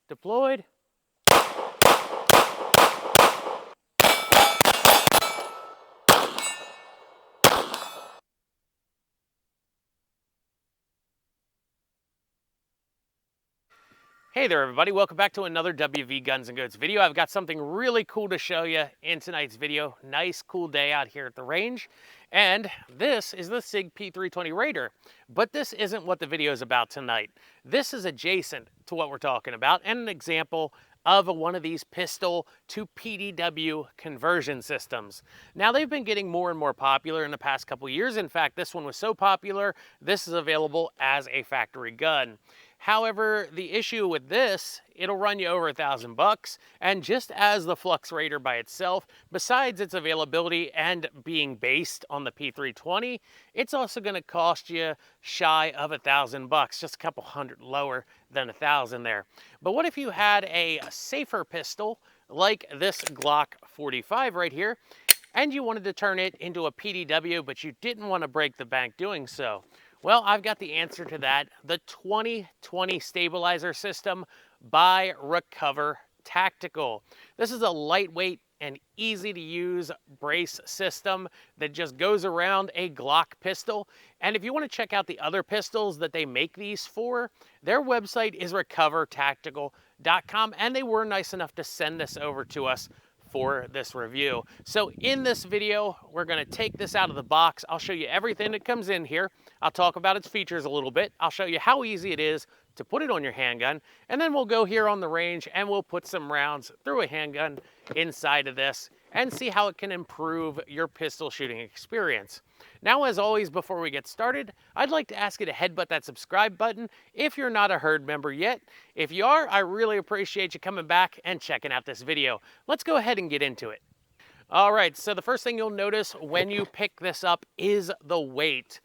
deployed. Hey there everybody, welcome back to another WV Guns & Goats video. I've got something really cool to show you in tonight's video. Nice cool day out here at the range. And this is the SIG P320 Raider. But this isn't what the video is about tonight. This is adjacent to what we're talking about and an example of one of these pistol to PDW conversion systems. Now they've been getting more and more popular in the past couple years. In fact, this one was so popular, this is available as a factory gun. However, the issue with this, it'll run you over $1,000, and just as the Flux Raider by itself, besides its availability and being based on the P320, it's also going to cost you shy of $1,000, just a couple hundred lower than 1,000 there. But what if you had a safer pistol like this Glock 45 right here, and you wanted to turn it into a PDW, but you didn't want to break the bank doing so? Well, I've got the answer to that, the 2020 Stabilizer system by Recover Tactical. This is a lightweight and easy to use brace system that just goes around a Glock pistol. And if you want to check out the other pistols that they make these for, their website is recovertactical.com, and they were nice enough to send this over to us for this review. So in this video, we're going to take this out of the box. I'll show you everything that comes in here. I'll talk about its features a little bit. I'll show you how easy it is to put it on your handgun. And then we'll go here on the range and we'll put some rounds through a handgun inside of this and see how it can improve your pistol shooting experience. Now, as always, before we get started, I'd like to ask you to headbutt that subscribe button if you're not a herd member yet. If you are, I really appreciate you coming back and checking out this video. Let's go ahead and get into it. All right, so the first thing you'll notice when you pick this up is the weight.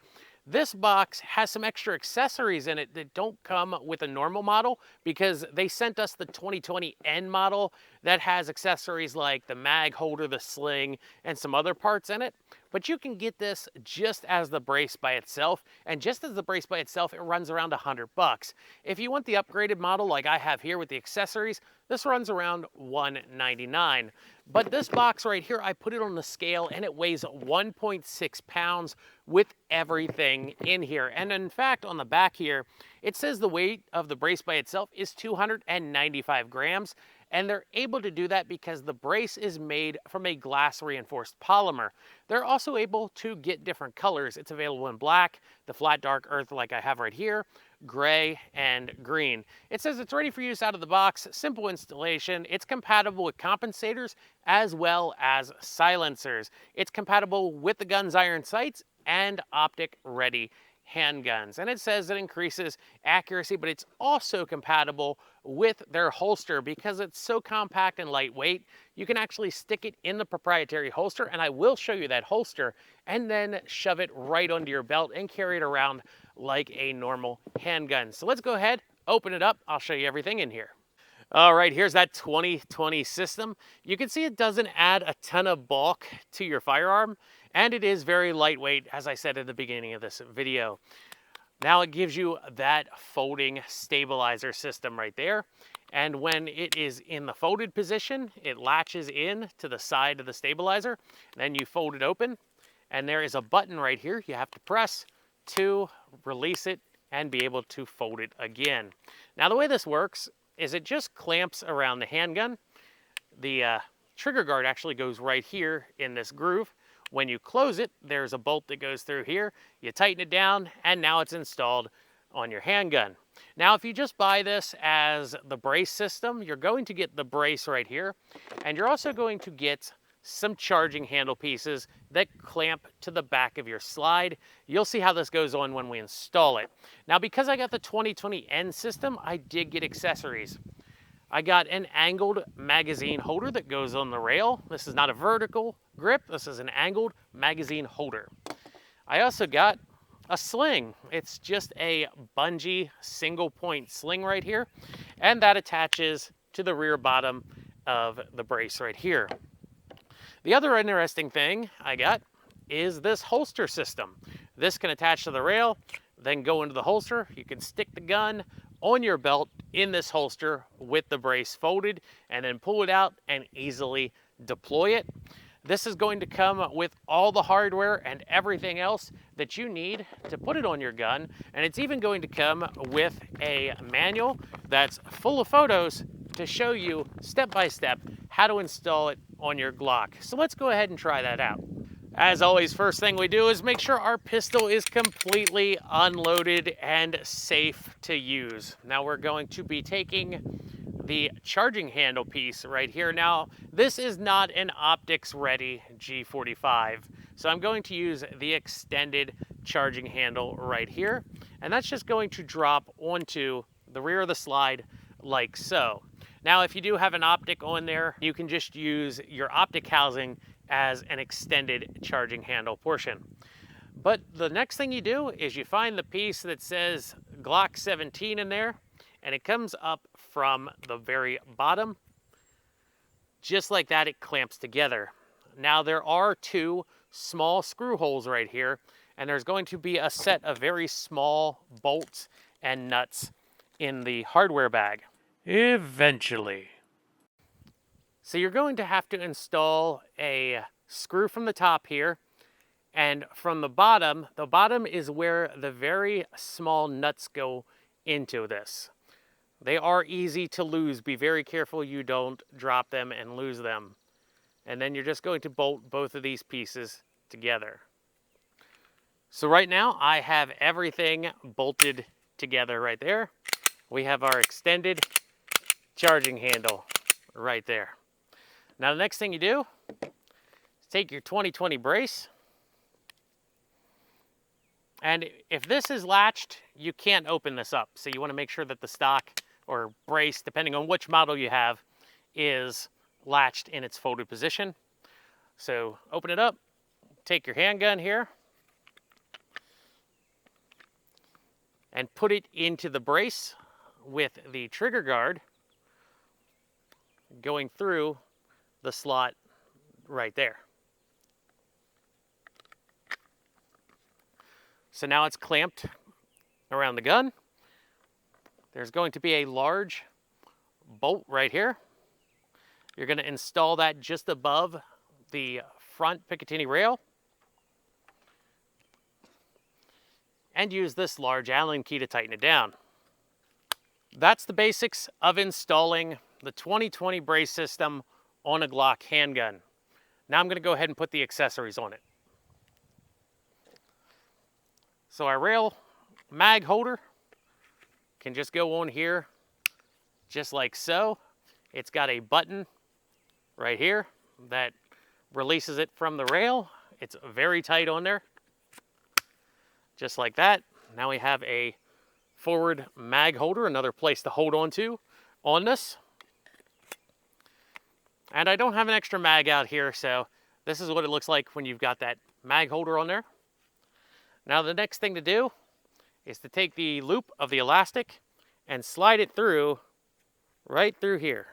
This box has some extra accessories in it that don't come with a normal model because they sent us the 2020N model that has accessories like the mag holder, the sling, and some other parts in it. But you can get this just as the brace by itself, and just as the brace by itself, it runs around $100. If you want the upgraded model like I have here with the accessories, this runs around $199. But this box right here, I put it on the scale and it weighs 1.6 pounds with everything in here. And in fact, on the back here, it says the weight of the brace by itself is 295 grams. And they're able to do that because the brace is made from a glass reinforced polymer. They're also able to get different colors. It's available in black, the flat dark earth like I have right here, gray, and green. It says it's ready for use out of the box, simple installation. It's compatible with compensators as well as silencers. It's compatible with the gun's iron sights and optic ready handguns. And it says it increases accuracy, but it's also compatible with their holster because it's so compact and lightweight. You can actually stick it in the proprietary holster, and I will show you that holster, and then shove it right onto your belt and carry it around like a normal handgun. So let's go ahead, open it up. I'll show you everything in here. All right, here's that 2020 system. You can see it doesn't add a ton of bulk to your firearm, and it is very lightweight, as I said at the beginning of this video. Now it gives you that folding stabilizer system right there. And when it is in the folded position, it latches in to the side of the stabilizer. Then you fold it open, and there is a button right here you have to press to release it and be able to fold it again. Now the way this works is it just clamps around the handgun. The trigger guard actually goes right here in this groove. When you close it, there's a bolt that goes through here. You tighten it down, and now it's installed on your handgun. Now, if you just buy this as the brace system, you're going to get the brace right here, and you're also going to get some charging handle pieces that clamp to the back of your slide. You'll see how this goes on when we install it. Now, because I got the 2020N system, I did get accessories. I got an angled magazine holder that goes on the rail. This is not a vertical grip. This is an angled magazine holder. I also got a sling. It's just a bungee single point sling right here, and that attaches to the rear bottom of the brace right here. The other interesting thing I got is this holster system. This can attach to the rail, then go into the holster. You can stick the gun on your belt in this holster with the brace folded, and then pull it out and easily deploy it. This is going to come with all the hardware and everything else that you need to put it on your gun, and it's even going to come with a manual that's full of photos to show you step by step how to install it on your Glock. So let's go ahead and try that out. As always, first thing we do is make sure our pistol is completely unloaded and safe to use. Now we're going to be taking the charging handle piece right here. Now, this is not an optics ready G45, so I'm going to use the extended charging handle right here, and that's just going to drop onto the rear of the slide like so. Now, if you do have an optic on there, you can just use your optic housing as an extended charging handle portion. But the next thing you do is you find the piece that says Glock 17 in there, and it comes up from the very bottom. Just like that, it clamps together. Now there are two small screw holes right here, and there's going to be a set of very small bolts and nuts in the hardware bag. Eventually. So you're going to have to install a screw from the top here, and from the bottom is where the very small nuts go into this. They are easy to lose. Be very careful you don't drop them and lose them. And then you're just going to bolt both of these pieces together. So right now I have everything bolted together right there. We have our extended charging handle right there. Now the next thing you do is take your 2020 brace. And if this is latched, you can't open this up. So you want to make sure that the stock or brace, depending on which model you have, is latched in its folded position. So open it up, take your handgun here, and put it into the brace with the trigger guard going through the slot right there. So now it's clamped around the gun. There's going to be a large bolt right here. You're going to install that just above the front Picatinny rail, and use this large Allen key to tighten it down. That's the basics of installing the 2020 brace system on a Glock handgun. Now I'm going to go ahead and put the accessories on it. So our rail mag holder can just go on here just like so. It's got a button right here that releases it from the rail. It's very tight on there, just like that. Now we have a forward mag holder, another place to hold on to on this. And I don't have an extra mag out here, so this is what it looks like when you've got that mag holder on there. Now the next thing to do is to take the loop of the elastic and slide it through, right through here.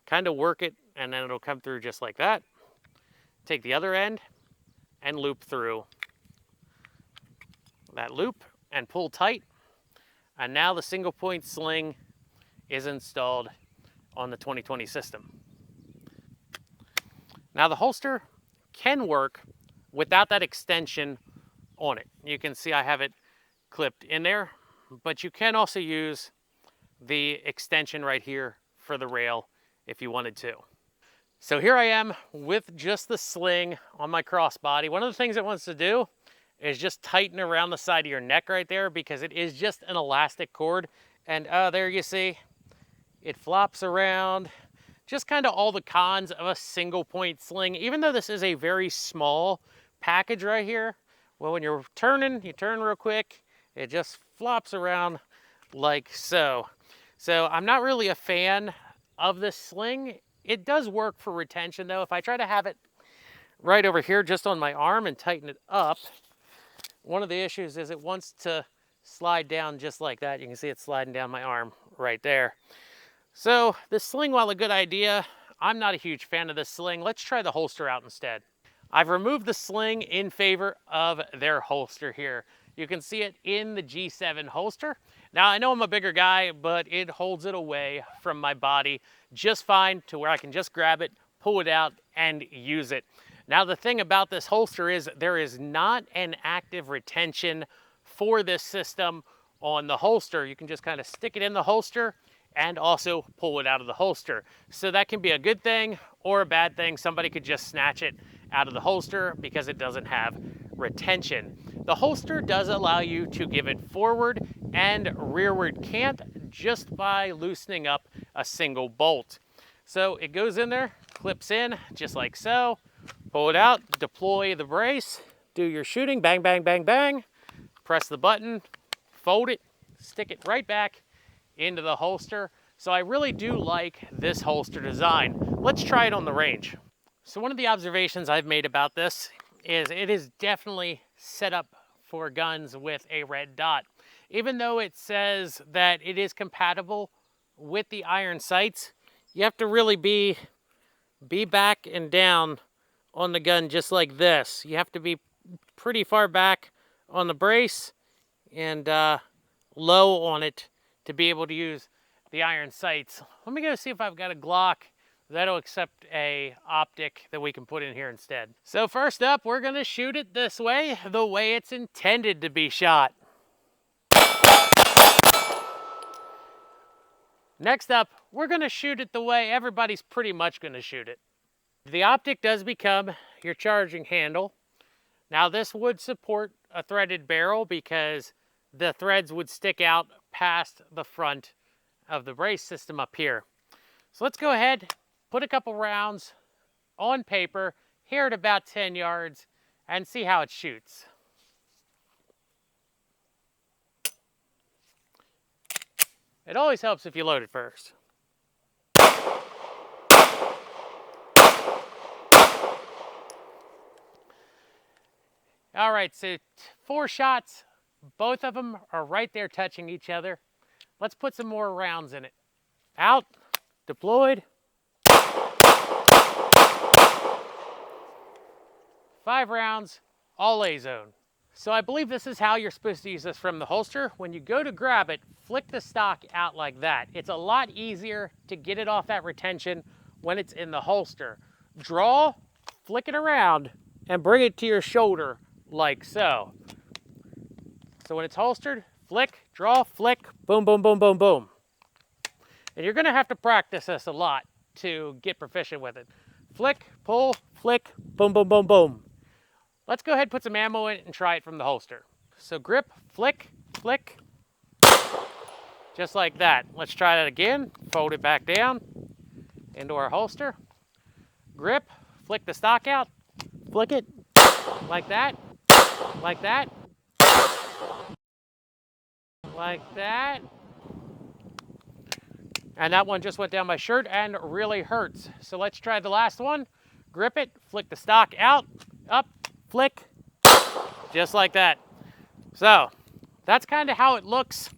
Kind of work it, and then it'll come through just like that. Take the other end and loop through that loop and pull tight. And now the single point sling is installed on the 2020 system. Now the holster can work without that extension on it. You can see I have it clipped in there, but you can also use the extension right here for the rail if you wanted to. So here I am with just the sling on my crossbody. One of the things it wants to do is just tighten around the side of your neck right there, because it is just an elastic cord. And there you see, it flops around. Just kind of all the cons of a single point sling. Even though this is a very small package right here, well, when you're turning, you turn real quick, it just flops around like so. So I'm not really a fan of this sling. It does work for retention though. If I try to have it right over here just on my arm and tighten it up, one of the issues is it wants to slide down just like that. You can see it sliding down my arm right there. So this sling, while a good idea, I'm not a huge fan of this sling. Let's try the holster out instead. I've removed the sling in favor of their holster here. You can see it in the G7 holster. Now, I know I'm a bigger guy, but it holds it away from my body just fine to where I can just grab it, pull it out, and use it. Now, the thing about this holster is there is not an active retention for this system on the holster. You can just kind of stick it in the holster and also pull it out of the holster. So that can be a good thing or a bad thing. Somebody could just snatch it out of the holster because it doesn't have retention. The holster does allow you to give it forward and rearward cant just by loosening up a single bolt. So it goes in there, clips in just like so, pull it out, deploy the brace, do your shooting, bang, bang, bang, bang, press the button, fold it, stick it right back into the holster. So I really do like this holster design. Let's try it on the range. So one of the observations I've made about this is it is definitely set up for guns with a red dot. Even though it says that it is compatible with the iron sights, you have to really be back and down on the gun just like this. You have to be pretty far back on the brace and low on it to be able to use the iron sights. Let me go see if I've got a Glock that'll accept a optic that we can put in here instead. So first up, we're gonna shoot it this way, the way it's intended to be shot. Next up, we're gonna shoot it the way everybody's pretty much gonna shoot it. The optic does become your charging handle. Now this would support a threaded barrel because the threads would stick out past the front of the brace system up here. So let's go ahead, put a couple rounds on paper here at about 10 yards and see how it shoots. It always helps if you load it first. All right, so 4 shots, both of them are right there touching each other. Let's put some more rounds in it. Out, deployed. 5 rounds, all A zone. So I believe this is how you're supposed to use this from the holster. When you go to grab it, flick the stock out like that. It's a lot easier to get it off that retention when it's in the holster. Draw, flick it around, and bring it to your shoulder like so. So when it's holstered, flick, draw, flick, boom, boom, boom, boom, boom. And you're gonna have to practice this a lot to get proficient with it. Flick, pull, flick, boom, boom, boom, boom. Let's go ahead and put some ammo in it and try it from the holster. So grip, flick, flick, just like that. Let's try that again. Fold it back down into our holster. Grip, flick the stock out, flick it, like that, like that, like that. And that one just went down my shirt and really hurts. So let's try the last one. Grip it, flick the stock out, up, flick, just like that. So that's kind of how it looks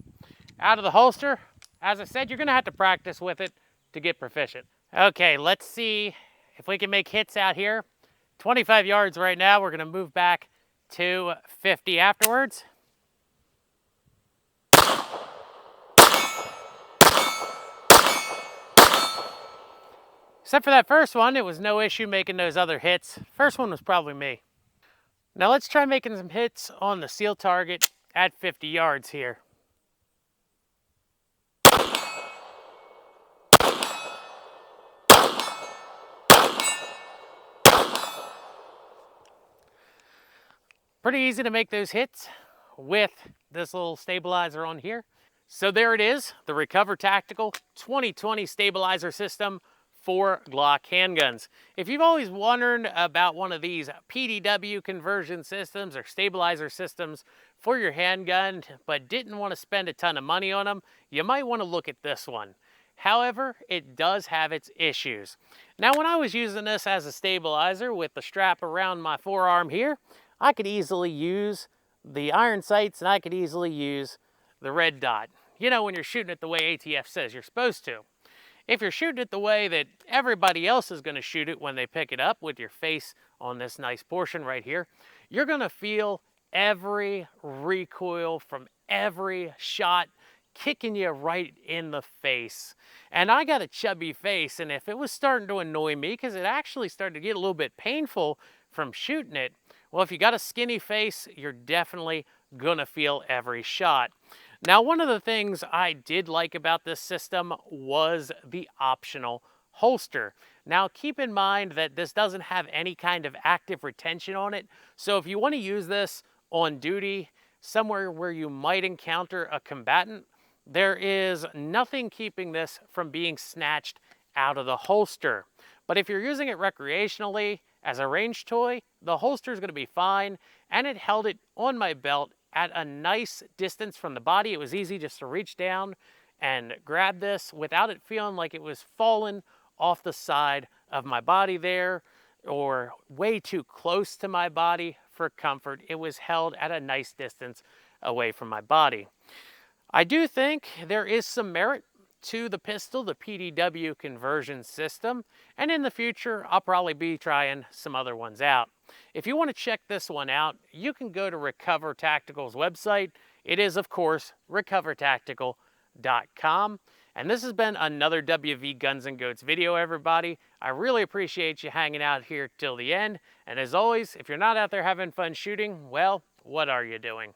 out of the holster. As I said, you're gonna have to practice with it to get proficient. Okay, let's see if we can make hits out here. 25 yards right now. We're gonna move back to 50 afterwards. Except for that first one, it was no issue making those other hits. First one was probably me. Now let's try making some hits on the seal target at 50 yards here. Pretty easy to make those hits with this little stabilizer on here. So there it is, the Recover Tactical 2020 stabilizer system for Glock handguns. If you've always wondered about one of these PDW conversion systems or stabilizer systems for your handgun, but didn't want to spend a ton of money on them, you might want to look at this one. However, it does have its issues. Now, when I was using this as a stabilizer with the strap around my forearm here, I could easily use the iron sights and I could easily use the red dot. You know, when you're shooting it the way ATF says you're supposed to. If you're shooting it the way that everybody else is going to shoot it when they pick it up with your face on this nice portion right here, you're going to feel every recoil from every shot kicking you right in the face. And I got a chubby face, and if it was starting to annoy me, because it actually started to get a little bit painful from shooting it, well, if you got a skinny face, you're definitely gonna feel every shot. Now, one of the things I did like about this system was the optional holster. Now, keep in mind that this doesn't have any kind of active retention on it, so if you want to use this on duty, somewhere where you might encounter a combatant, there is nothing keeping this from being snatched out of the holster. But if you're using it recreationally as a range toy, the holster is going to be fine, and it held it on my belt at a nice distance from the body. It was easy just to reach down and grab this without it feeling like it was falling off the side of my body there or way too close to my body for comfort. It was held at a nice distance away from my body. I do think there is some merit to the pistol, the PDW conversion system, and in the future, I'll probably be trying some other ones out. If you want to check this one out, you can go to Recover Tactical's website. It is, of course, recovertactical.com. And this has been another WV Guns and Goats video, everybody. I really appreciate you hanging out here till the end. And as always, if you're not out there having fun shooting, well, what are you doing?